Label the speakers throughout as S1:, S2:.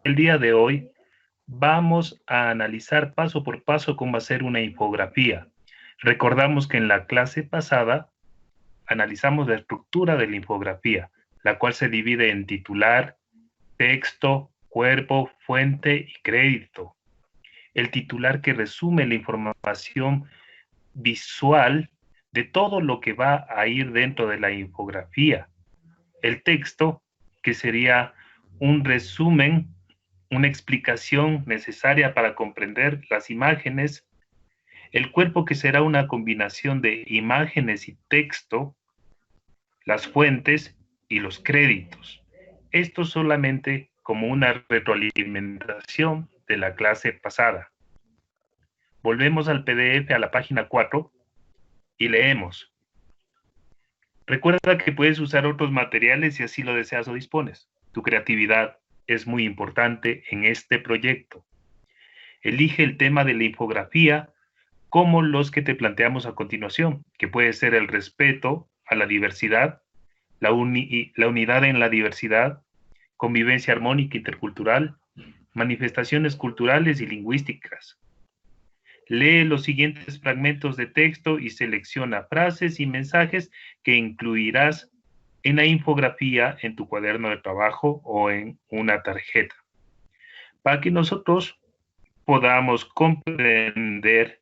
S1: El día de hoy vamos a analizar paso por paso cómo hacer una infografía. Recordamos que en la clase pasada analizamos la estructura de la infografía, la cual se divide en titular, texto, cuerpo, fuente y crédito. El titular que resume la información visual de todo lo que va a ir dentro de la infografía. El texto, que sería un resumen, una explicación necesaria para comprender las imágenes. El cuerpo, que será una combinación de imágenes y texto, las fuentes y los créditos. Esto solamente como una retroalimentación de la clase pasada. Volvemos al PDF a la página 4 y leemos. Recuerda que puedes usar otros materiales si así lo deseas o dispones. Tu creatividad es muy importante en este proyecto. Elige el tema de la infografía como los que te planteamos a continuación, que puede ser el respeto a la diversidad, la unidad en la diversidad, convivencia armónica intercultural, manifestaciones culturales y lingüísticas. Lee los siguientes fragmentos de texto y selecciona frases y mensajes que incluirás en la infografía en tu cuaderno de trabajo o en una tarjeta, para que nosotros podamos comprender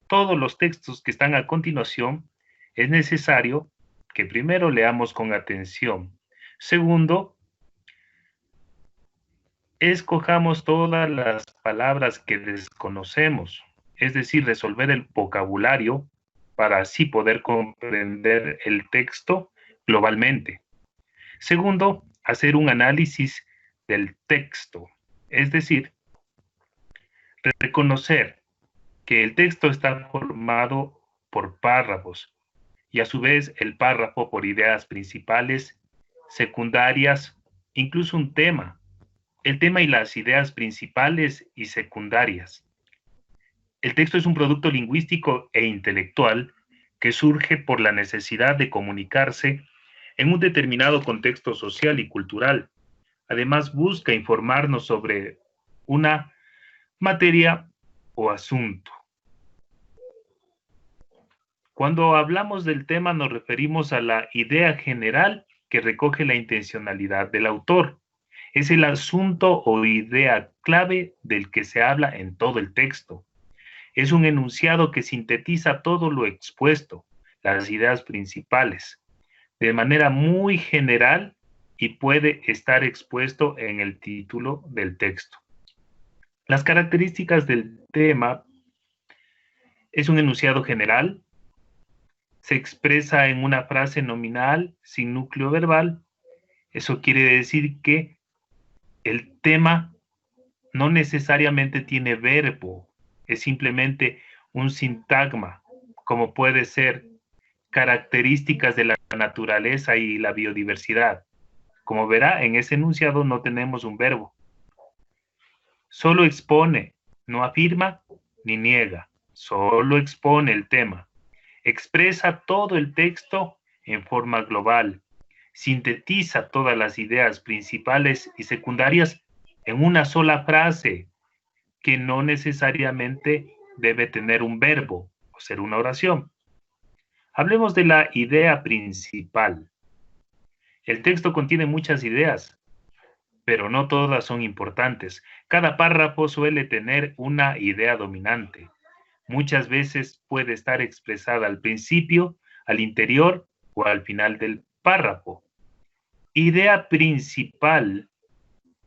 S1: todos los textos que están a continuación. Es necesario que primero leamos con atención. Segundo, escojamos todas las palabras que desconocemos, es decir, resolver el vocabulario para así poder comprender el texto globalmente. Segundo, hacer un análisis del texto, es decir, reconocer que el texto está formado por párrafos y a su vez el párrafo por ideas principales, secundarias, incluso un tema. El tema y las ideas principales y secundarias. El texto es un producto lingüístico e intelectual que surge por la necesidad de comunicarse en un determinado contexto social y cultural. Además, busca informarnos sobre una materia o asunto. Cuando hablamos del tema nos referimos a la idea general que recoge la intencionalidad del autor. Es el asunto o idea clave del que se habla en todo el texto. Es un enunciado que sintetiza todo lo expuesto, las ideas principales, de manera muy general y puede estar expuesto en el título del texto. Las características del tema: es un enunciado general, se expresa en una frase nominal sin núcleo verbal. Eso quiere decir que el tema no necesariamente tiene verbo, es simplemente un sintagma, como puede ser características de la naturaleza y la biodiversidad. Como verá, en ese enunciado no tenemos un verbo. Solo expone, no afirma ni niega, solo expone el tema. Expresa todo el texto en forma global, sintetiza todas las ideas principales y secundarias en una sola frase, que no necesariamente debe tener un verbo o ser una oración. Hablemos de la idea principal. El texto contiene muchas ideas, pero no todas son importantes. Cada párrafo suele tener una idea dominante. Muchas veces puede estar expresada al principio, al interior o al final del párrafo. Idea principal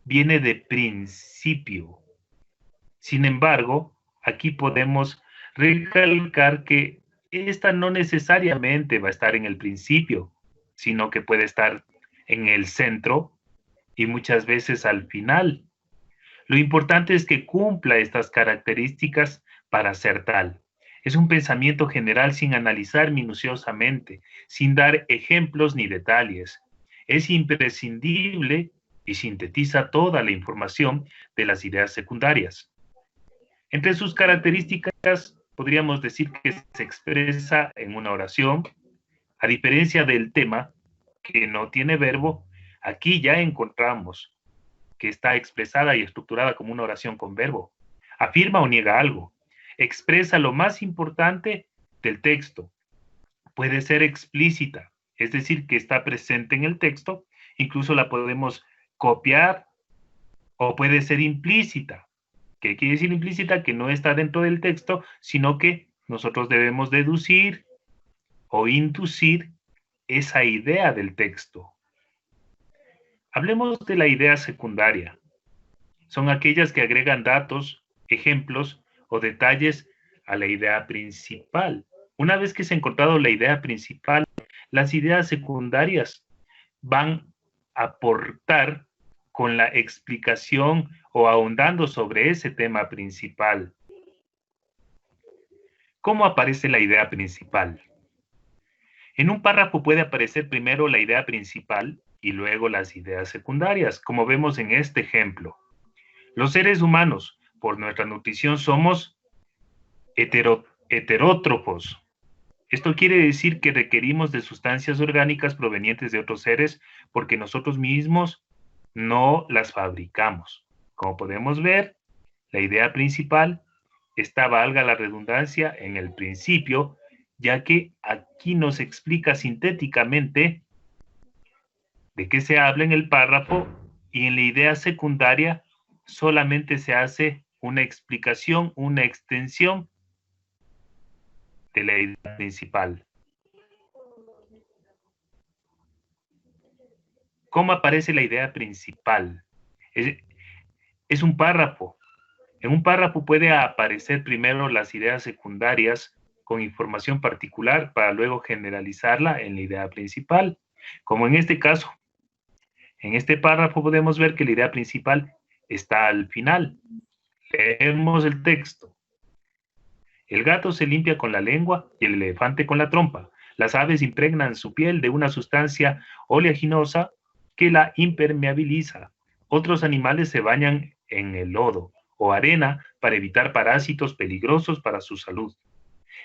S1: viene de principio. Sin embargo, aquí podemos recalcar que esta no necesariamente va a estar en el principio, sino que puede estar en el centro y muchas veces al final. Lo importante es que cumpla estas características para ser tal. Es un pensamiento general sin analizar minuciosamente, sin dar ejemplos ni detalles. Es imprescindible y sintetiza toda la información de las ideas secundarias. Entre sus características, podríamos decir que se expresa en una oración, a diferencia del tema, que no tiene verbo, Aquí ya encontramos que está expresada y estructurada como una oración con verbo. Afirma o niega algo. Expresa lo más importante del texto. Puede ser explícita, es decir, que está presente en el texto, incluso la podemos copiar, o puede ser implícita. ¿Qué quiere decir implícita? Que no está dentro del texto, sino que nosotros debemos deducir o inducir esa idea del texto. Hablemos de la idea secundaria. Son aquellas que agregan datos, ejemplos o detalles a la idea principal. Una vez que se ha encontrado la idea principal, las ideas secundarias van a aportar con la explicación o ahondando sobre ese tema principal. ¿Cómo aparece la idea principal? En un párrafo puede aparecer primero la idea principal y luego las ideas secundarias, como vemos en este ejemplo. Los seres humanos, por nuestra nutrición, somos heterótrofos. Esto quiere decir que requerimos de sustancias orgánicas provenientes de otros seres porque nosotros mismos no las fabricamos. Como podemos ver, la idea principal está, valga la redundancia, en el principio, ya que aquí nos explica sintéticamente de qué se habla en el párrafo y en la idea secundaria solamente se hace una explicación, una extensión de la idea principal. ¿Cómo aparece la idea principal? Es un párrafo. En un párrafo puede aparecer primero las ideas secundarias con información particular para luego generalizarla en la idea principal. Como en este caso, en este párrafo podemos ver que la idea principal está al final. Leemos el texto. El gato se limpia con la lengua y el elefante con la trompa. Las aves impregnan su piel de una sustancia oleaginosa que la impermeabiliza. Otros animales se bañan en el lodo o arena para evitar parásitos peligrosos para su salud.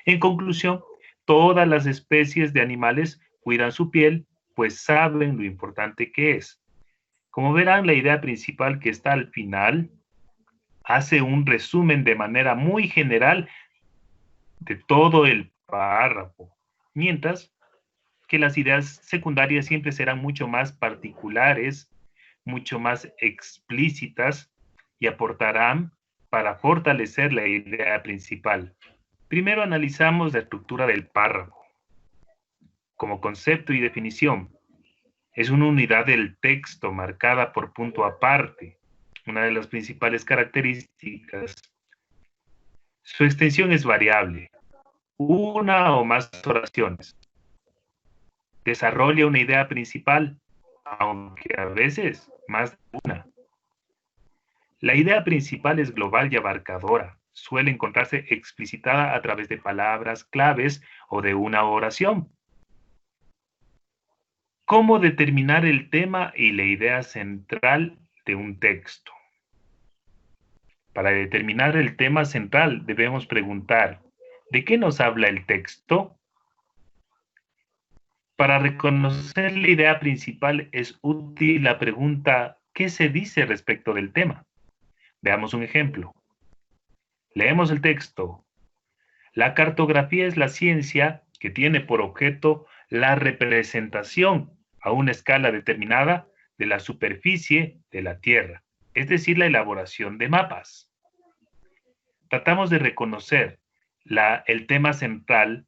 S1: En conclusión, todas las especies de animales cuidan su piel, pues saben lo importante que es. Como verán, la idea principal que está al final hace un resumen de manera muy general de todo el párrafo, mientras que las ideas secundarias siempre serán mucho más particulares, mucho más explícitas y aportarán para fortalecer la idea principal. Primero analizamos la estructura del párrafo. Como concepto y definición, es una unidad del texto marcada por punto aparte, una de las principales características. Su extensión es variable, una o más oraciones. Desarrolla una idea principal, aunque a veces más de una. La idea principal es global y abarcadora. Suele encontrarse explicitada a través de palabras claves o de una oración. ¿Cómo determinar el tema y la idea central de un texto? Para determinar el tema central debemos preguntar, ¿de qué nos habla el texto? Para reconocer la idea principal es útil la pregunta ¿qué se dice respecto del tema? Veamos un ejemplo. Leemos el texto. La cartografía es la ciencia que tiene por objeto la representación a una escala determinada de la superficie de la Tierra, es decir, la elaboración de mapas. Tratamos de reconocer el tema central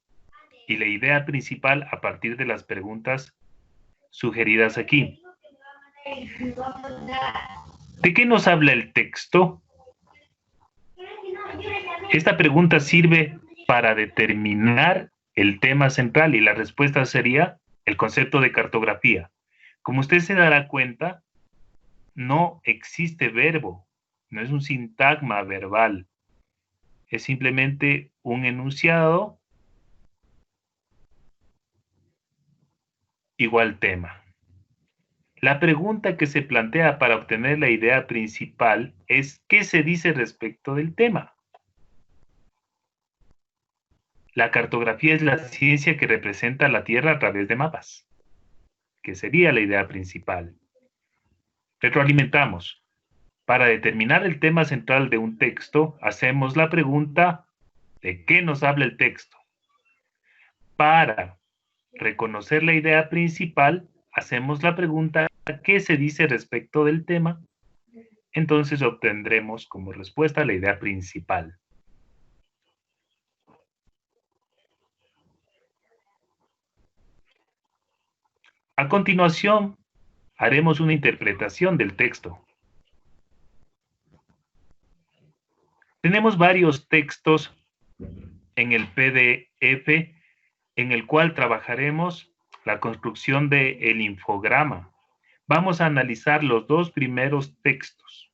S1: y la idea principal a partir de las preguntas sugeridas aquí. ¿De qué nos habla el texto? Esta pregunta sirve para determinar el tema central y la respuesta sería el concepto de cartografía. Como usted se dará cuenta, no existe verbo, no es un sintagma verbal, es simplemente un enunciado igual tema. La pregunta que se plantea para obtener la idea principal es ¿qué se dice respecto del tema? La cartografía es la ciencia que representa la Tierra a través de mapas, que sería la idea principal. Retroalimentamos. Para determinar el tema central de un texto, hacemos la pregunta: ¿de qué nos habla el texto? Para reconocer la idea principal, hacemos la pregunta: ¿qué se dice respecto del tema? Entonces obtendremos como respuesta la idea principal. A continuación, haremos una interpretación del texto. Tenemos varios textos en el PDF en el cual trabajaremos la construcción del infograma. Vamos a analizar los dos primeros textos.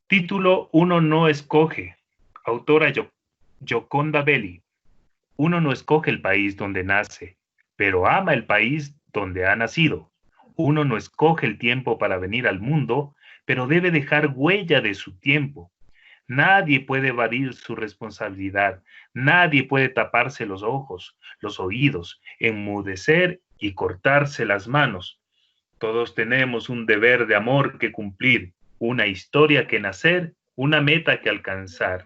S1: Título: Uno no escoge. Autora Gioconda Belli. Uno no escoge el país donde nace, pero ama el país donde ha nacido. Uno no escoge el tiempo para venir al mundo, pero debe dejar huella de su tiempo. Nadie puede evadir su responsabilidad. Nadie puede taparse los ojos, los oídos, enmudecer y cortarse las manos. Todos tenemos un deber de amor que cumplir, una historia que nacer, una meta que alcanzar.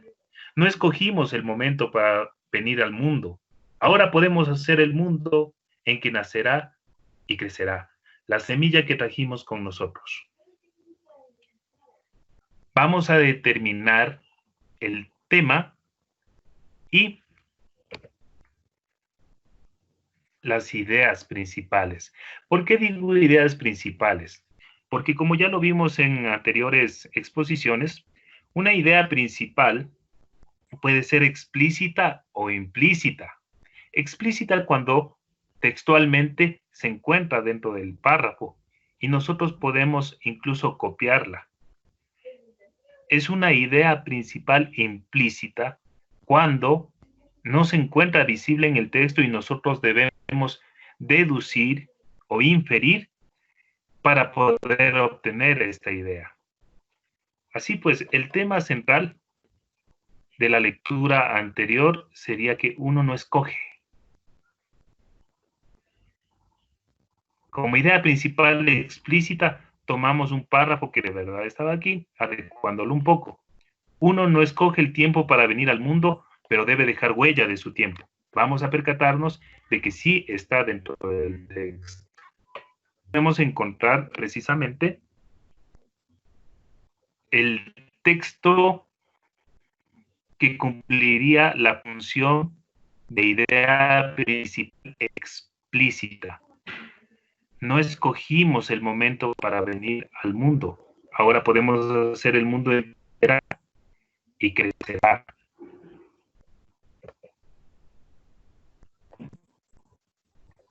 S1: No escogimos el momento para venir al mundo. Ahora podemos hacer el mundo en que nacerá y crecerá, la semilla que trajimos con nosotros. Vamos a determinar el tema y las ideas principales. ¿Por qué digo ideas principales? Porque como ya lo vimos en anteriores exposiciones, una idea principal puede ser explícita o implícita. Explícita cuando textualmente se encuentra dentro del párrafo y nosotros podemos incluso copiarla. Es una idea principal implícita cuando no se encuentra visible en el texto y nosotros debemos deducir o inferir para poder obtener esta idea. Así pues, el tema central de la lectura anterior sería que uno no escoge. Como idea principal explícita, tomamos un párrafo que de verdad estaba aquí, adecuándolo un poco. Uno no escoge el tiempo para venir al mundo, pero debe dejar huella de su tiempo. Vamos a percatarnos de que sí está dentro del texto. Podemos encontrar precisamente el texto que cumpliría la función de idea principal explícita. No escogimos el momento para venir al mundo. Ahora podemos hacer el mundo entera y crecerá.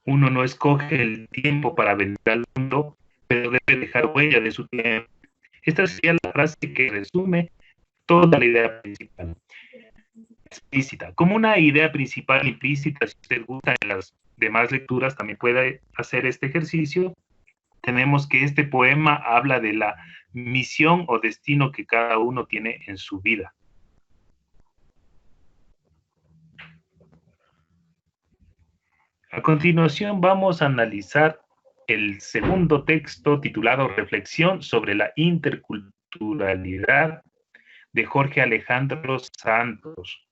S1: Uno no escoge el tiempo para venir al mundo, pero debe dejar huella de su tiempo. Esta sería la frase que resume toda la idea principal. Explícita. Como una idea principal implícita, si usted gusta en las demás lecturas, también puede hacer este ejercicio. Tenemos que este poema habla de la misión o destino que cada uno tiene en su vida. A continuación vamos a analizar el segundo texto titulado Reflexión sobre la interculturalidad de Jorge Alejandro Santos.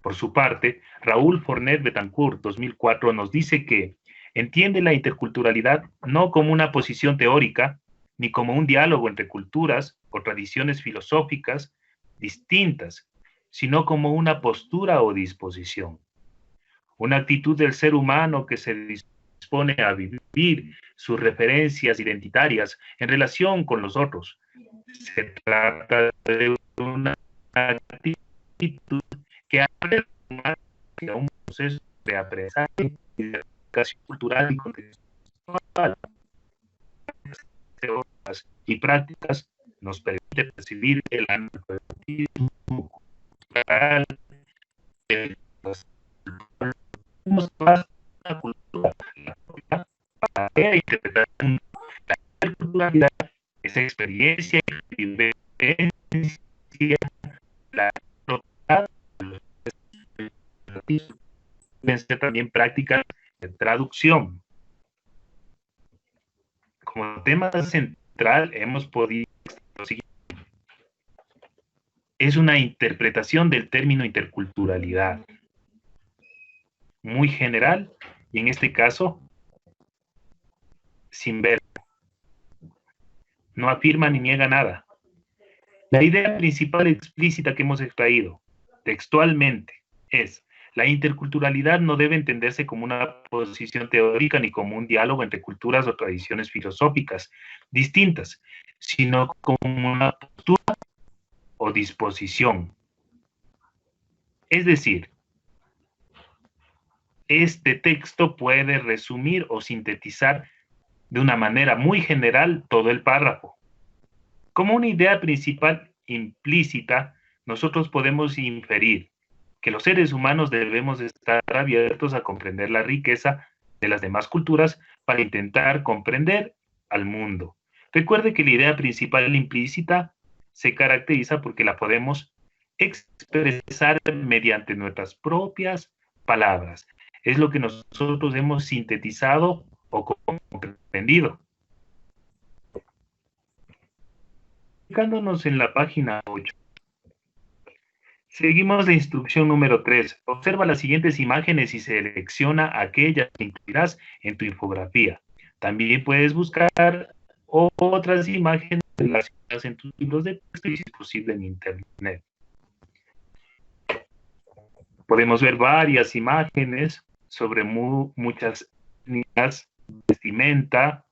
S1: Por su parte, Raúl Fornet Betancourt, 2004, nos dice que entiende la interculturalidad no como una posición teórica, ni como un diálogo entre culturas o tradiciones filosóficas distintas, sino como una postura o disposición. Una actitud del ser humano que se dispone a vivir sus referencias identitarias en relación con los otros. Se trata de una actitud que abre a un proceso de aprendizaje y de educación cultural y contextual. Y prácticas nos permite percibir el analfabetismo cultural, la cultura, para interpretar la culturalidad, esa experiencia y vivencia, la deben ser también prácticas de traducción. Como tema central hemos podido es una interpretación del término interculturalidad, muy general y en este caso sin ver, no afirma ni niega nada. La idea principal explícita que hemos extraído textualmente es: la interculturalidad no debe entenderse como una posición teórica ni como un diálogo entre culturas o tradiciones filosóficas distintas, sino como una postura o disposición. Es decir, este texto puede resumir o sintetizar de una manera muy general todo el párrafo. Como una idea principal implícita, nosotros podemos inferir que los seres humanos debemos estar abiertos a comprender la riqueza de las demás culturas para intentar comprender al mundo. Recuerde que la idea principal implícita se caracteriza porque la podemos expresar mediante nuestras propias palabras. Es lo que nosotros hemos sintetizado o comprendido. Ubicándonos en la página 8. Seguimos la instrucción número 3. Observa las siguientes imágenes y selecciona aquellas que incluirás en tu infografía. También puedes buscar otras imágenes relacionadas en tus libros de texto y, si es posible, en Internet. Podemos ver varias imágenes sobre muchas líneas, vestimenta,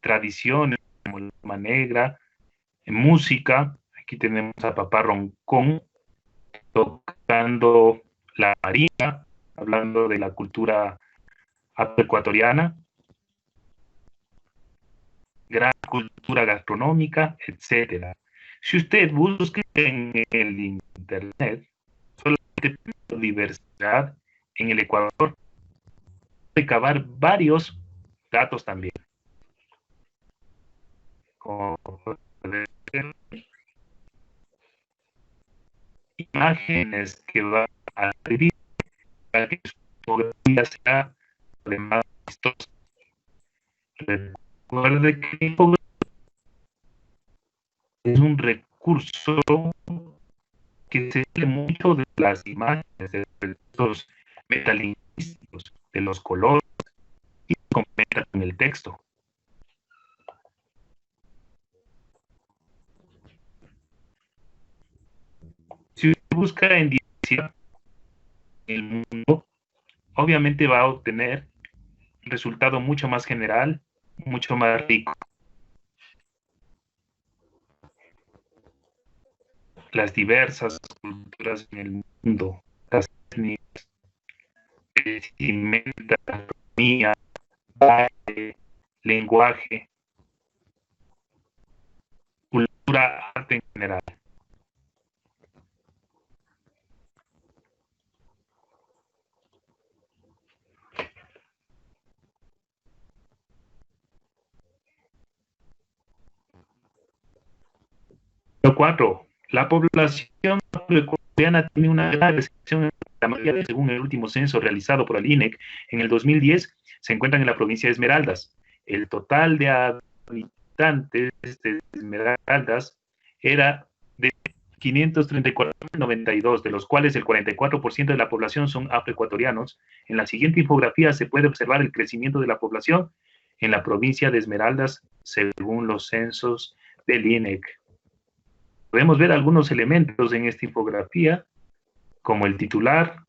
S1: tradiciones, como la Loma Negra, en música. Aquí tenemos a Papá Roncón tocando la marimba, hablando de la cultura afroecuatoriana, gran cultura gastronómica, etcétera. Si usted busca en el internet solamente diversidad en el Ecuador, puede recabar varios datos también. Como imágenes que va a escribir para que su fotografía sea además vistosa. Recuerde que es un recurso que se sale mucho de las imágenes, de los metalingüísticos, de los colores, y complementa con el texto. Si usted busca en diversidad en el mundo, obviamente va a obtener un resultado mucho más general, mucho más rico. Las diversas culturas en el mundo, las etnias, vestimenta, economía, baile, lenguaje, cultura, arte en general. Número 4. La población afroecuatoriana tiene una gran recepción en la mayoría, según el último censo realizado por el INEC en el 2010, se encuentran en la provincia de Esmeraldas. El total de habitantes de Esmeraldas era de 534.092, de los cuales el 44% de la población son afroecuatorianos. En la siguiente infografía se puede observar el crecimiento de la población en la provincia de Esmeraldas según los censos del INEC. Podemos ver algunos elementos en esta infografía, como el titular,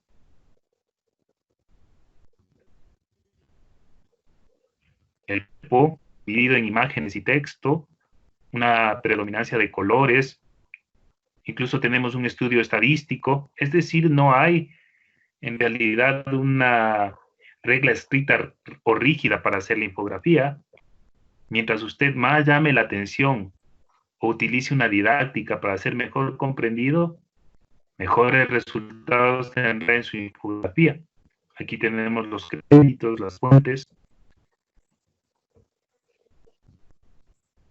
S1: el cuerpo dividido en imágenes y texto, una predominancia de colores, incluso tenemos un estudio estadístico, es decir, no hay en realidad una regla estricta o rígida para hacer la infografía. Mientras usted más llame la atención o utilice una didáctica para ser mejor comprendido, mejores resultados tendrá en su infografía. Aquí tenemos los créditos, las fuentes.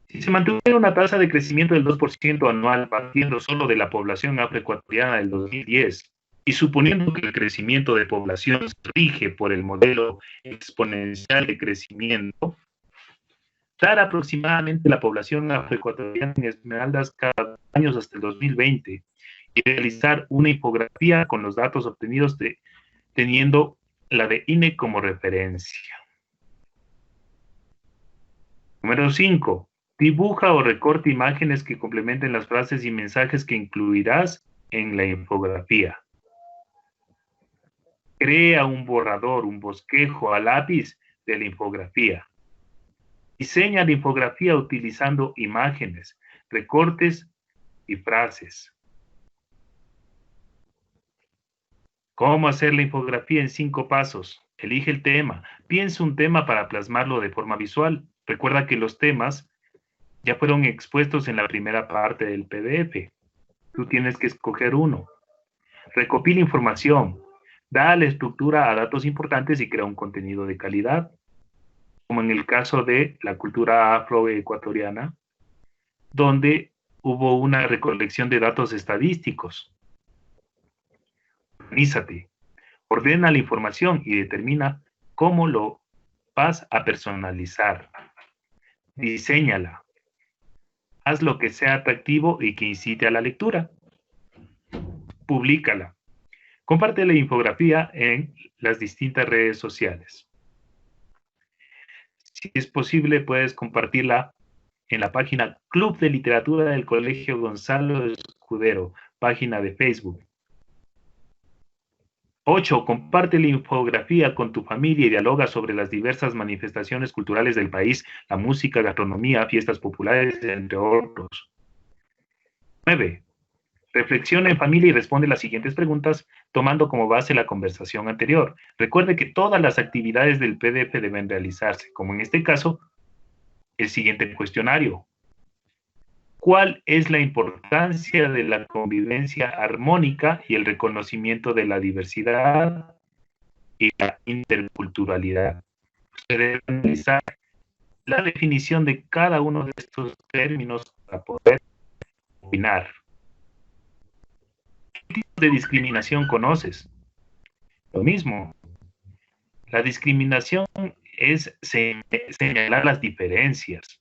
S1: Si se mantuviera una tasa de crecimiento del 2% anual partiendo solo de la población afroecuatoriana del 2010 Y suponiendo que el crecimiento de población se rige por el modelo exponencial de crecimiento, dar aproximadamente la población afroecuatoriana en Esmeraldas cada año hasta el 2020 y realizar una infografía con los datos obtenidos teniendo la de INE como referencia. Número 5. Dibuja o recorta imágenes que complementen las frases y mensajes que incluirás en la infografía. Crea un borrador, un bosquejo a lápiz de la infografía. Diseña la infografía utilizando imágenes, recortes y frases. ¿Cómo hacer la infografía en 5 pasos? Elige el tema. Piensa un tema para plasmarlo de forma visual. Recuerda que los temas ya fueron expuestos en la primera parte del PDF. Tú tienes que escoger uno. Recopila información. Da la estructura a datos importantes y crea un contenido de calidad, como en el caso de la cultura afroecuatoriana, donde hubo una recolección de datos estadísticos. Organízate, ordena la información y determina cómo lo vas a personalizar. Diséñala. Haz lo que sea atractivo y que incite a la lectura. Publícala. Comparte la infografía en las distintas redes sociales. Si es posible, puedes compartirla en la página Club de Literatura del Colegio Gonzalo Escudero, página de Facebook. 8. Comparte la infografía con tu familia y dialoga sobre las diversas manifestaciones culturales del país, la música, gastronomía, fiestas populares, entre otros. 9. Reflexiona en familia y responde las siguientes preguntas tomando como base la conversación anterior. Recuerde que todas las actividades del PDF deben realizarse, como en este caso, el siguiente cuestionario. ¿Cuál es la importancia de la convivencia armónica y el reconocimiento de la diversidad y la interculturalidad? Usted debe analizar la definición de cada uno de estos términos para poder opinar. ¿Qué tipo de discriminación conoces? Lo mismo. La discriminación es señalar las diferencias.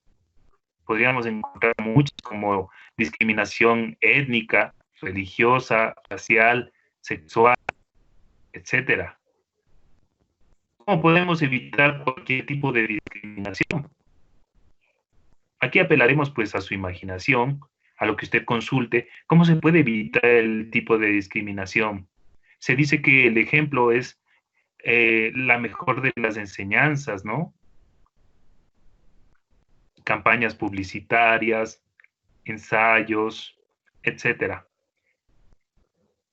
S1: Podríamos encontrar muchas como discriminación étnica, religiosa, racial, sexual, etc. ¿Cómo podemos evitar cualquier tipo de discriminación? Aquí apelaremos pues a su imaginación, a lo que usted consulte. ¿Cómo se puede evitar el tipo de discriminación? Se dice que el ejemplo es la mejor de las enseñanzas, ¿no? Campañas publicitarias, ensayos, etcétera.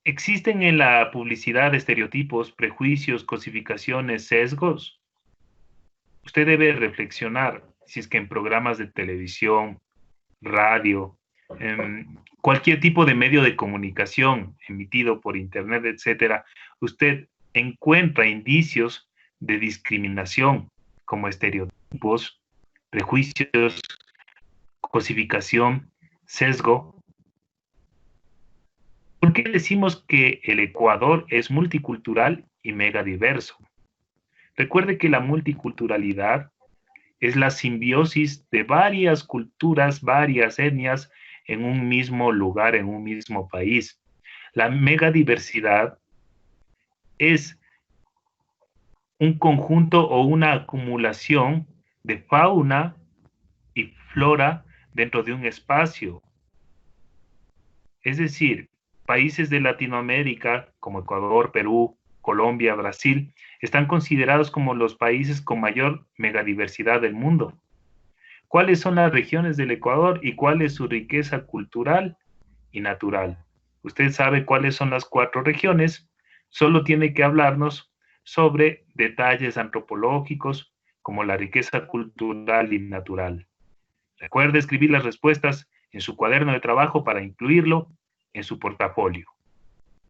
S1: ¿Existen en la publicidad estereotipos, prejuicios, cosificaciones, sesgos? Usted debe reflexionar si es que en programas de televisión, radio, cualquier tipo de medio de comunicación emitido por internet, etcétera, usted encuentra indicios de discriminación como estereotipos, prejuicios, cosificación, sesgo. ¿Por qué decimos que el Ecuador es multicultural y megadiverso? Recuerde que la multiculturalidad es la simbiosis de varias culturas, varias etnias en un mismo lugar, en un mismo país. La megadiversidad es un conjunto o una acumulación de fauna y flora dentro de un espacio. Es decir, países de Latinoamérica como Ecuador, Perú, Colombia, Brasil, están considerados como los países con mayor megadiversidad del mundo. ¿Cuáles son las regiones del Ecuador y cuál es su riqueza cultural y natural? Usted sabe cuáles son las 4 regiones, solo tiene que hablarnos sobre detalles antropológicos como la riqueza cultural y natural. Recuerde escribir las respuestas en su cuaderno de trabajo para incluirlo en su portafolio.